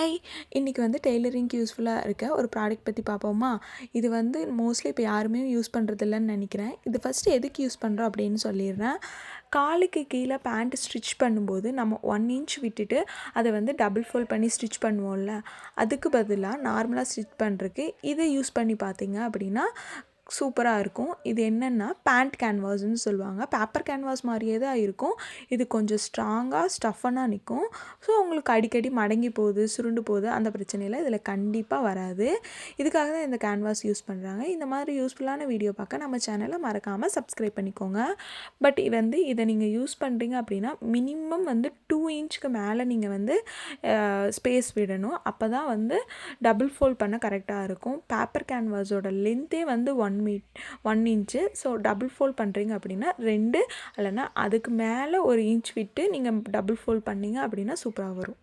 Hi! இன்றைக்கி வந்து டெய்லரிங்க்கு யூஸ்ஃபுல்லாக இருக்க ஒரு ப்ராடக்ட் பற்றி பார்ப்போமா? இது வந்து மோஸ்ட்லி இப்போ யாருமே யூஸ் பண்ணுறதில்லன்னு நினைக்கிறேன். இது ஃபஸ்ட்டு எதுக்கு யூஸ் பண்ணுறோம் அப்படின்னு சொல்லிடுறேன். காலுக்கு கீழே பேண்ட் ஸ்டிச் பண்ணும்போது நம்ம 1 இன்ச் விட்டுட்டு அதை வந்து டபுள் ஃபோல்ட் பண்ணி ஸ்டிச் பண்ணுவோம்ல, அதுக்கு பதிலாக நார்மலாக ஸ்டிச் பண்ணுறதுக்கு இதை யூஸ் பண்ணி பார்த்தீங்க அப்படின்னா சூப்பராக இருக்கும். இது என்னென்னா பேண்ட் கேன்வாஸ்ன்னு சொல்லுவாங்க. பேப்பர் கேன்வாஸ் மாதிரியே தான் இருக்கும். இது கொஞ்சம் ஸ்ட்ராங்காக ஸ்டஃபனாக நிற்கும். ஸோ உங்களுக்கு அடிக்கடி மடங்கி போகுது, சுருண்டு போகுது அந்த பிரச்சனைலாம் இதில் கண்டிப்பாக வராது. இதுக்காக தான் இந்த கேன்வாஸ் யூஸ் பண்ணுறாங்க. இந்த மாதிரி யூஸ்ஃபுல்லான வீடியோ பார்க்க நம்ம சேனலை மறக்காமல் சப்ஸ்கிரைப் பண்ணிக்கோங்க. பட் இதை நீங்கள் யூஸ் பண்ணுறீங்க அப்படின்னா மினிமம் வந்து 2 இன்ச்சுக்கு மேலே நீங்கள் வந்து ஸ்பேஸ் விடணும். அப்போ தான் வந்து டபுள் ஃபோல்ட் பண்ண கரெக்டாக இருக்கும். பேப்பர் கேன்வாஸோட லென்த்தே வந்து 1 இன்ச்சு. ஸோ டபுள் ஃபோல்ட் பண்ணுறீங்க அப்படின்னா 2 இல்லைன்னா அதுக்கு மேலே 1 இன்ச் விட்டு நீங்கள் டபுள் ஃபோல்ட் பண்ணிங்க அப்படின்னா சூப்பராக வரும்.